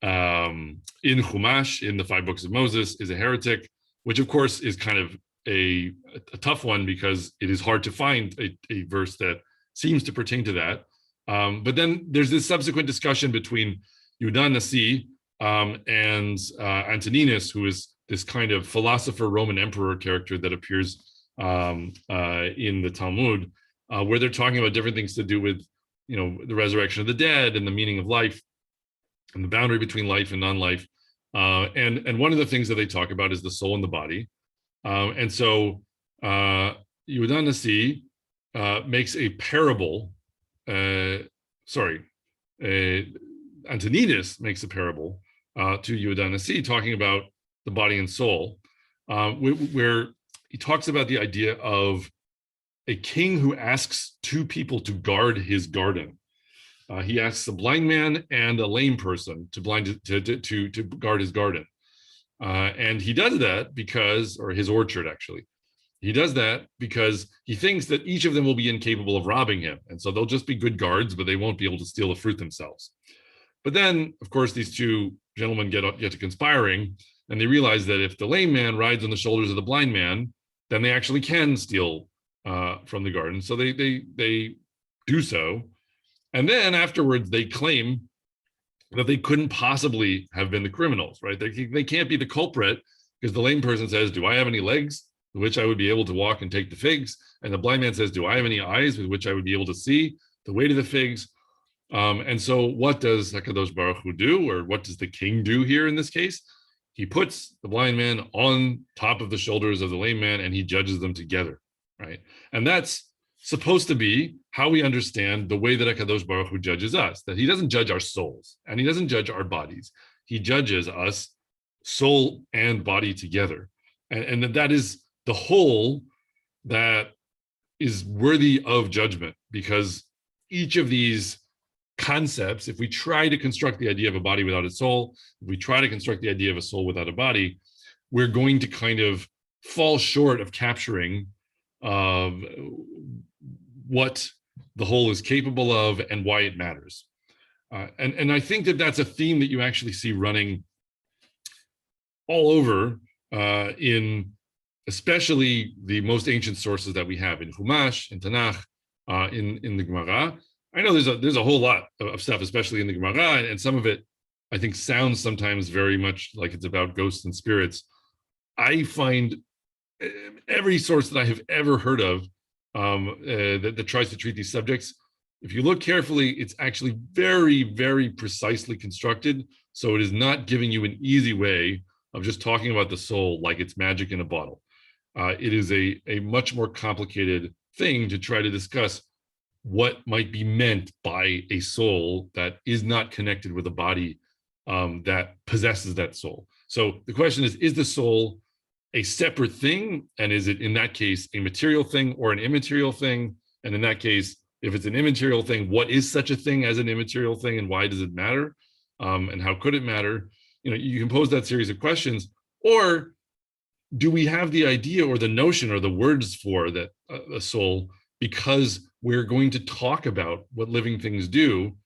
Speaker 2: in Chumash, in the 5 books of Moses, is a heretic, which of course is kind of a tough one because it is hard to find a verse that seems to pertain to that. But then there's this subsequent discussion between Yehuda Nasi and Antoninus, who is this kind of philosopher Roman emperor character that appears in the Talmud, where they're talking about different things to do with, the resurrection of the dead and the meaning of life and the boundary between life and non-life. And one of the things that they talk about is the soul and the body. And so Yehuda Nasi makes a parable. Antoninus makes a parable to Yehuda Nasi, talking about the body and soul, where he talks about the idea of a king who asks 2 people to guard his garden. He asks a blind man and a lame person to guard his garden. And he does that because, or his orchard actually, he does that because he thinks that each of them will be incapable of robbing him. And so they'll just be good guards, but they won't be able to steal the fruit themselves. But then, of course, these 2 gentlemen get to conspiring, and they realize that if the lame man rides on the shoulders of the blind man, then they actually can steal from the garden. So they do so. And then afterwards, they claim that they couldn't possibly have been the criminals, right? They can't be the culprit because the lame person says, do I have any legs with which I would be able to walk and take the figs? And the blind man says, do I have any eyes with which I would be able to see the way to the figs? And so what does HaKadosh Baruch Hu do, or what does the king do here in this case? He puts the blind man on top of the shoulders of the lame man and he judges them together, right? And that's supposed to be how we understand the way that HaKadosh Baruch Hu judges us, that he doesn't judge our souls and he doesn't judge our bodies. He judges us soul and body together. And that is the whole that is worthy of judgment, because each of these concepts, if we try to construct the idea of a body without a soul, if we try to construct the idea of a soul without a body, we're going to kind of fall short of capturing what the whole is capable of and why it matters. And I think that that's a theme that you actually see running all over in especially the most ancient sources that we have in Chumash, in Tanakh, in the Gemara. I know there's a whole lot of stuff, especially in the Gemara, and some of it I think sounds sometimes very much like it's about ghosts and spirits. I find every source that I have ever heard of that tries to treat these subjects, if you look carefully, it's actually very, very precisely constructed. So it is not giving you an easy way of just talking about the soul like it's magic in a bottle. It is a much more complicated thing to try to discuss what might be meant by a soul that is not connected with a body that possesses that soul. So the question is the soul a separate thing? And is it, in that case, a material thing or an immaterial thing? And in that case, if it's an immaterial thing, what is such a thing as an immaterial thing, and why does it matter? And how could it matter? You can pose that series of questions. Or do we have the idea or the notion or the words for that a soul because we're going to talk about what living things do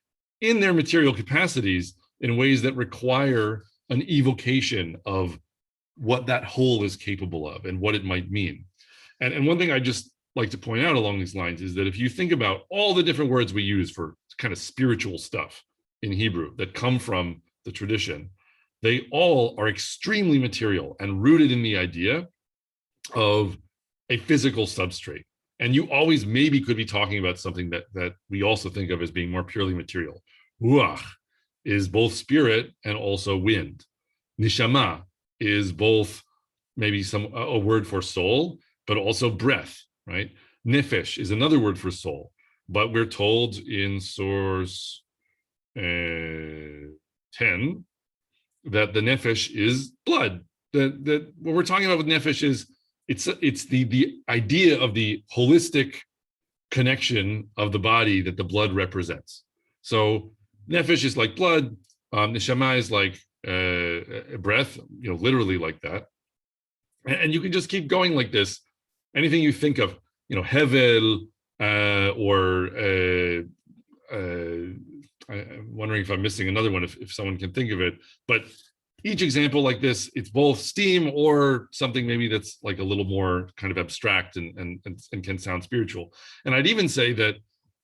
Speaker 2: in their material capacities in ways that require an evocation of what that whole is capable of and what it might mean. And one thing I just like to point out along these lines is that if you think about all the different words we use for kind of spiritual stuff in Hebrew that come from the tradition, they all are extremely material and rooted in the idea of a physical substrate. And you always maybe could be talking about something that we also think of as being more purely material. Ruach is both spirit and also wind. Nishama is both maybe a word for soul, but also breath, right? Nefesh is another word for soul, but we're told in source 10 that the nefesh is blood. That what we're talking about with nefesh is it's the idea of the holistic connection of the body that the blood represents. So nefesh is like blood, neshama is like breath, literally like that. And you can just keep going like this. Anything you think of, Hevel, I'm wondering if I'm missing another one, if someone can think of it. But each example like this, it's both steam or something maybe that's like a little more kind of abstract and can sound spiritual. And I'd even say that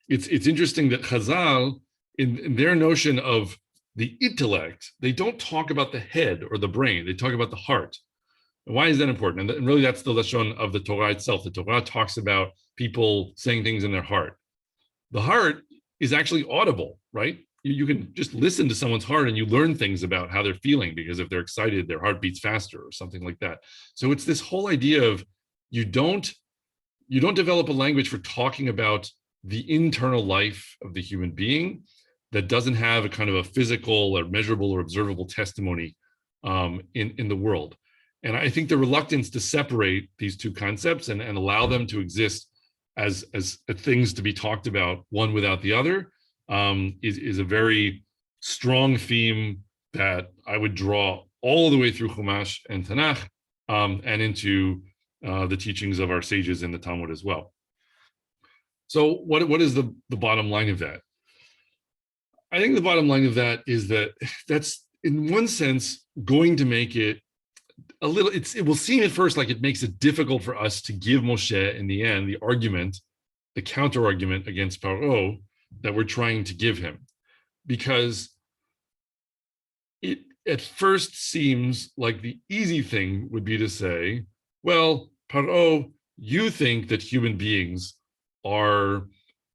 Speaker 2: it's interesting that Chazal, in their notion of the intellect, they don't talk about the head or the brain, they talk about the heart. And why is that important? And really that's the lashon of the Torah itself. The Torah talks about people saying things in their heart. The heart is actually audible, right? You can just listen to someone's heart and you learn things about how they're feeling, because if they're excited, their heart beats faster or something like that. So it's this whole idea of you don't develop a language for talking about the internal life of the human being that doesn't have a kind of a physical or measurable or observable testimony in the world. And I think the reluctance to separate these two concepts and allow them to exist as things to be talked about, one without the other, is a very strong theme that I would draw all the way through Chumash and Tanakh, and into the teachings of our sages in the Talmud as well. So what is the bottom line of that? I think the bottom line of that is that that's, in one sense, going to make it a little, it will seem at first like it makes it difficult for us to give Moshe, in the end, the argument, the counter argument against Paro that we're trying to give him, because it at first seems like the easy thing would be to say, well, Paro, you think that human beings are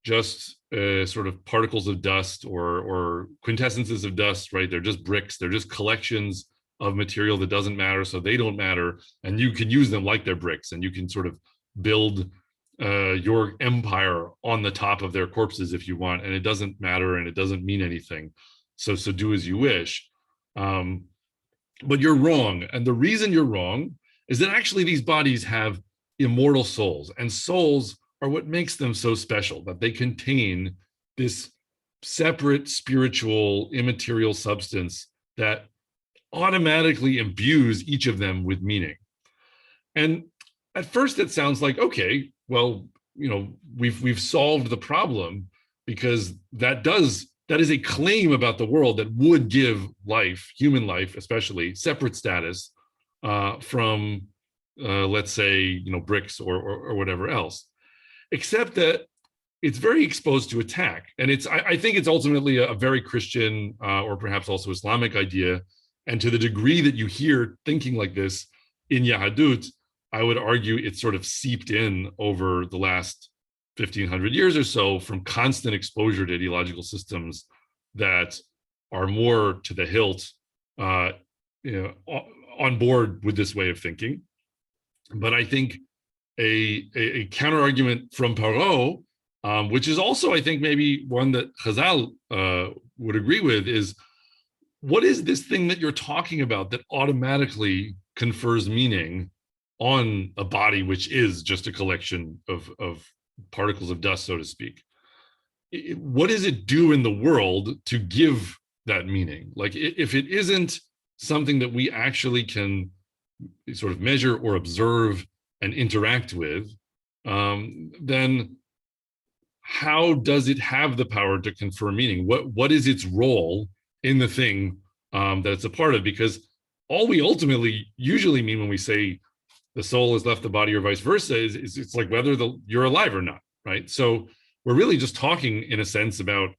Speaker 2: just sort of particles of dust or quintessences of dust, right? They're just bricks, they're just collections of material that doesn't matter, so they don't matter, and you can use them like they're bricks, and you can sort of build your empire on the top of their corpses if you want, and it doesn't matter and it doesn't mean anything, so do as you wish. But you're wrong, and the reason you're wrong is that actually these bodies have immortal souls, and souls are what makes them so special, that they contain this separate spiritual immaterial substance that automatically imbues each of them with meaning. And at first it sounds like, okay, well, we've solved the problem, because that is a claim about the world that would give life, human life especially, separate status from let's say bricks or whatever else, except that it's very exposed to attack. And I think it's ultimately a very Christian or perhaps also Islamic idea. And to the degree that you hear thinking like this in Yahadut, I would argue it's sort of seeped in over the last 1,500 years or so from constant exposure to ideological systems that are more to the hilt on board with this way of thinking. But I think a counter argument from Paro, which is also, I think, maybe one that Chazal would agree with, is, what is this thing that you're talking about that automatically confers meaning on a body which is just a collection of particles of dust, so to speak? What does it do in the world to give that meaning? Like, if it isn't something that we actually can sort of measure or observe and interact with, then how does it have the power to confer meaning? What is its role in the thing that it's a part of? Because all we ultimately usually mean when we say the soul has left the body or vice versa is it's like whether you're alive or not, right? So we're really just talking, in a sense, about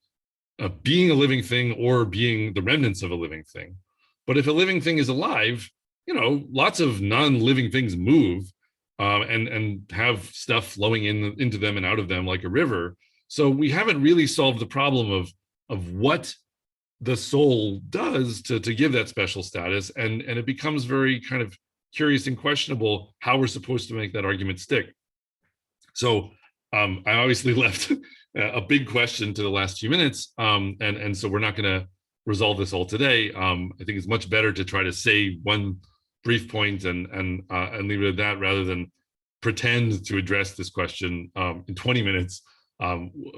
Speaker 2: being a living thing or being the remnants of a living thing. But if a living thing is alive, lots of non-living things move and have stuff flowing into them and out of them like a river. So we haven't really solved the problem of what the soul does to give that special status, and it becomes very kind of curious and questionable how we're supposed to make that argument stick. So I obviously left a big question to the last few minutes, and so we're not going to resolve this all today. I think it's much better to try to say one brief point and leave it at that, rather than pretend to address this question in 20 minutes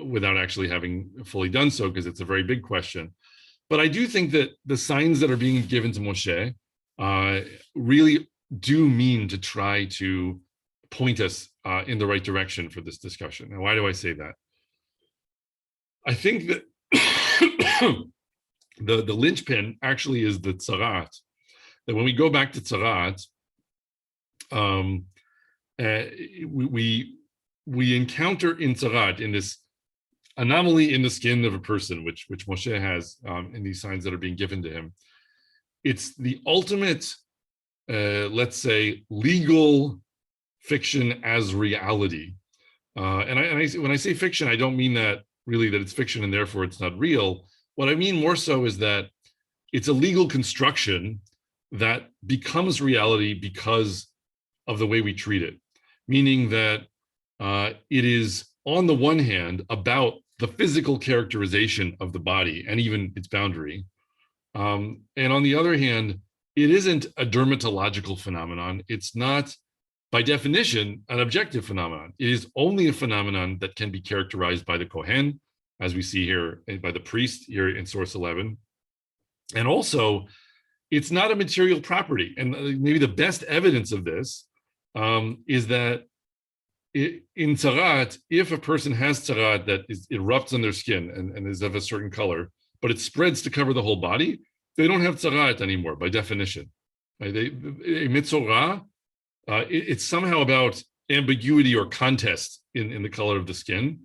Speaker 2: without actually having fully done so, because it's a very big question. But I do think that the signs that are being given to Moshe really do mean to try to point us in the right direction for this discussion. Now, why do I say that? I think that the linchpin actually is the tzarat. That when we go back to tzarat, we encounter in tzarat, in this anomaly in the skin of a person, which Moshe has in these signs that are being given to him. It's the ultimate, let's say, legal fiction as reality. When I say fiction, I don't mean that really that it's fiction and therefore it's not real. What I mean more so is that it's a legal construction that becomes reality because of the way we treat it. Meaning that it is, on the one hand, about the physical characterization of the body and even its boundary. And on the other hand, it isn't a dermatological phenomenon. It's not, by definition, an objective phenomenon. It is only a phenomenon that can be characterized by the Kohen, as we see here, by the priest here in source 11. And also, it's not a material property. And maybe the best evidence of this is that in tzarat, if a person has tzarat that erupts on their skin and is of a certain color, but it spreads to cover the whole body, they don't have tzarat anymore by definition. Right? Mitzorah, it's somehow about ambiguity or contest in the color of the skin.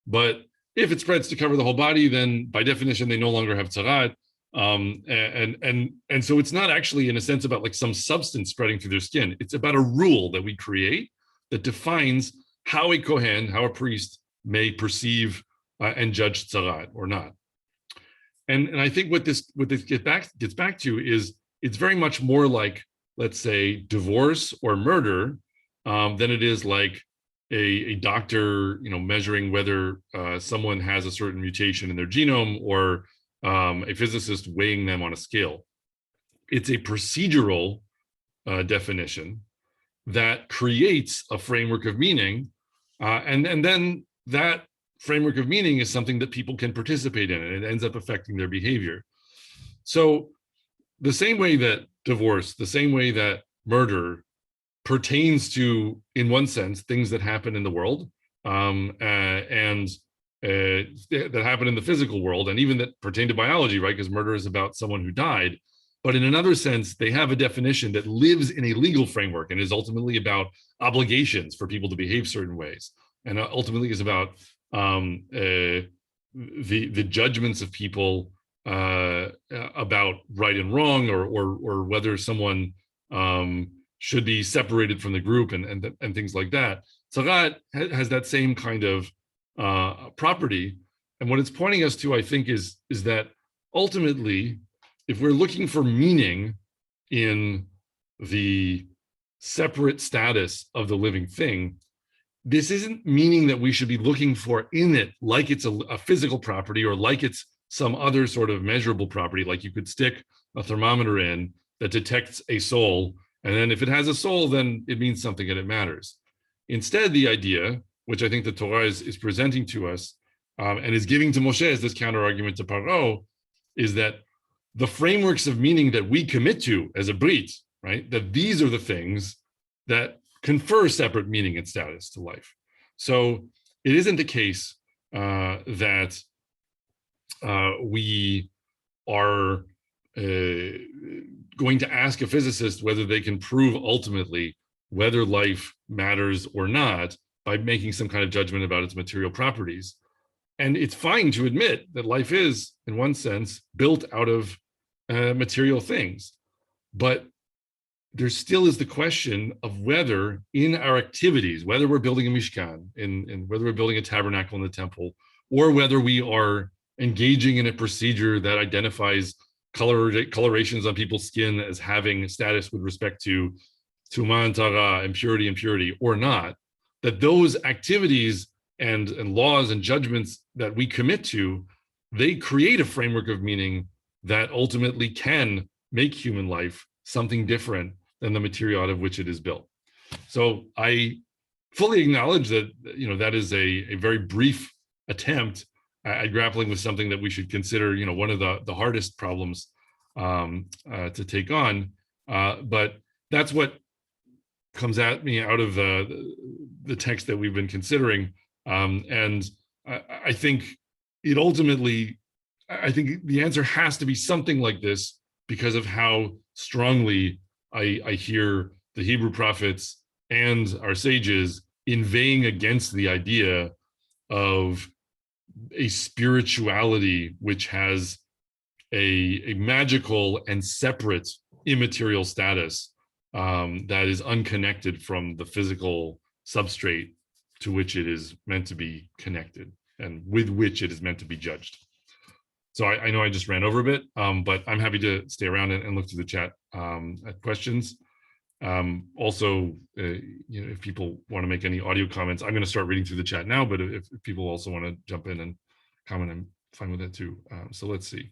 Speaker 2: But if it spreads to cover the whole body, then by definition, they no longer have tzarat. And so it's not actually, in a sense, about like some substance spreading through their skin. It's about a rule that we create that defines how a Kohen, how a priest may perceive and judge tzarat or not. And I think what this gets back to is it's very much more like, let's say, divorce or murder than it is like a doctor, measuring whether someone has a certain mutation in their genome or a physicist weighing them on a scale. It's a procedural definition that creates a framework of meaning, and then that framework of meaning is something that people can participate in, and it ends up affecting their behavior. So the same way that divorce, the same way that murder pertains to, in one sense, things that happen in the world, and that happen in the physical world, and even that pertain to biology, right? Because murder is about someone who died. But in another sense, they have a definition that lives in a legal framework and is ultimately about obligations for people to behave certain ways, and ultimately is about the judgments of people about right and wrong, or whether someone should be separated from the group and things like that. Tzarat has that same kind of property, and what it's pointing us to, I think, is that ultimately, if we're looking for meaning in the separate status of the living thing, this isn't meaning that we should be looking for in it like it's a physical property or like it's some other sort of measurable property, like you could stick a thermometer in that detects a soul, and then if it has a soul, then it means something and it matters. Instead, the idea, which I think the Torah is presenting to us and is giving to Moshe as this counter argument to Paro, is that the frameworks of meaning that we commit to as a brit, right, that these are the things that confer separate meaning and status to life. So it isn't the case that we are going to ask a physicist whether they can prove ultimately whether life matters or not by making some kind of judgment about its material properties. And it's fine to admit that life is, in one sense, built out of material things. But there still is the question of whether in our activities, whether we're building a mishkan, and whether we're building a tabernacle in the temple, or whether we are engaging in a procedure that identifies colorations on people's skin as having status with respect to tumah and tara, impurity, or not, that those activities and laws and judgments that we commit to, they create a framework of meaning that ultimately can make human life something different than the material out of which it is built. So I fully acknowledge that, that is a very brief attempt at grappling with something that we should consider, one of the hardest problems to take on. But that's what comes at me out of the text that we've been considering. And I think it ultimately, I think the answer has to be something like this because of how strongly I hear the Hebrew prophets and our sages inveighing against the idea of a spirituality which has a magical and separate immaterial status that is unconnected from the physical substrate to which it is meant to be connected and with which it is meant to be judged. So I know I just ran over a bit, but I'm happy to stay around and look through the chat at questions. Also, if people want to make any audio comments, I'm going to start reading through the chat now, but if people also want to jump in and comment, I'm fine with that too. So let's see.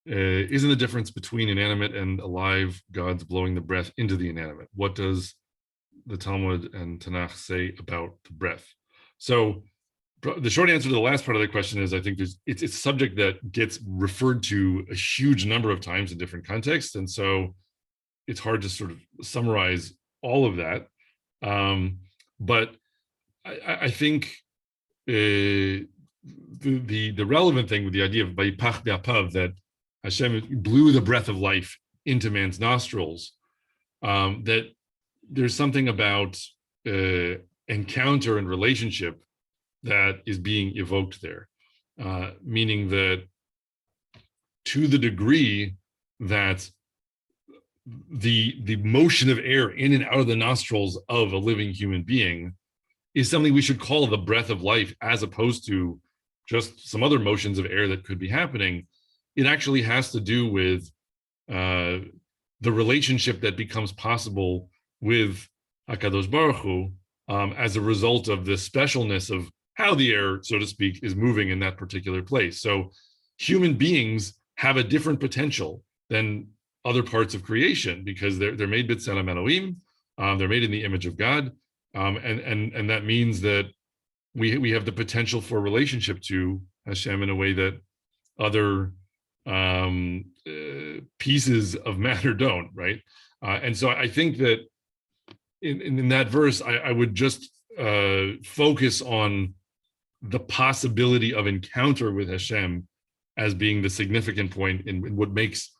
Speaker 2: Isn't the difference between inanimate and alive gods blowing the breath into the inanimate? What does the Talmud and Tanakh say about the breath? So the short answer to the last part of the question is I think it's a subject that gets referred to a huge number of times in different contexts. And so it's hard to sort of summarize all of that. But I think the relevant thing with the idea of Vayipach be'apav, that Hashem blew the breath of life into man's nostrils, that there's something about encounter and relationship that is being evoked there, meaning that to the degree that the motion of air in and out of the nostrils of a living human being is something we should call the breath of life, as opposed to just some other motions of air that could be happening. It actually has to do with the relationship that becomes possible with HaKadosh Baruch Hu as a result of the specialness of how the air, so to speak, is moving in that particular place. So human beings have a different potential than other parts of creation because they're made b'tselem Elohim, they're made in the image of God, and that means that we have the potential for relationship to Hashem in a way that other pieces of matter don't, right? And so I think that in that verse, I would just focus on the possibility of encounter with Hashem as being the significant point in what makes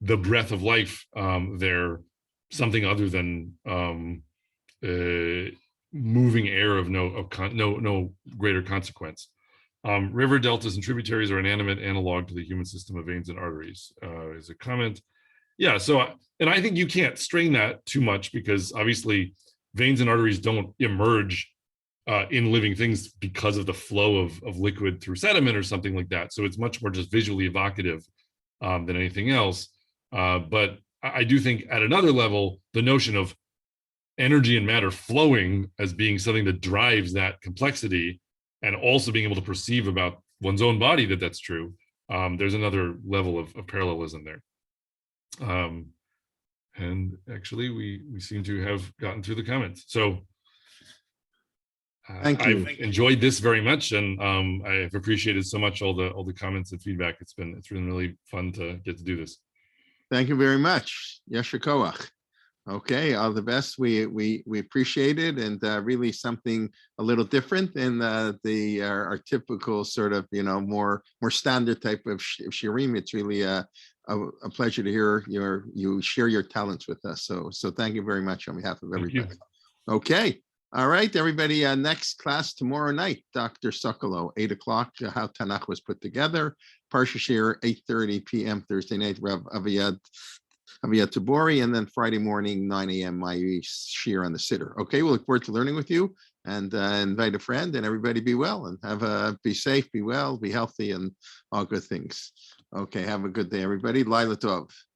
Speaker 2: the breath of life there something other than moving air of no greater consequence. River deltas and tributaries are inanimate analog to the human system of veins and arteries, is a comment. Yeah, so, and I think you can't strain that too much because obviously veins and arteries don't emerge in living things because of the flow of liquid through sediment or something like that. So it's much more just visually evocative than anything else. But I do think at another level, the notion of energy and matter flowing as being something that drives that complexity and also being able to perceive about one's own body that that's true, there's another level of parallelism there. And actually, we seem to have gotten through the comments. So
Speaker 1: Thank you.
Speaker 2: I've enjoyed this very much, and I've appreciated so much all the comments and feedback. It's been really fun to get to do this.
Speaker 1: Thank you very much. Yasher koach. Okay, all the best. We appreciate it, and really something a little different than our typical sort of more standard type of shirim. It's really a pleasure to hear you share your talents with us. So thank you very much on behalf of everybody. Okay. All right, everybody. Next class tomorrow night, Dr. Sokolow, 8 o'clock. How Tanakh was put together. Parsha Shir, 8:30 p.m. Thursday night. Rav Aviyad Tabori, and then Friday morning, 9 a.m. my Shir on the Siddur. Okay, we'll look forward to learning with you, and invite a friend, and everybody be well and be safe, be well, be healthy, and all good things. Okay, have a good day, everybody. Laila Tov.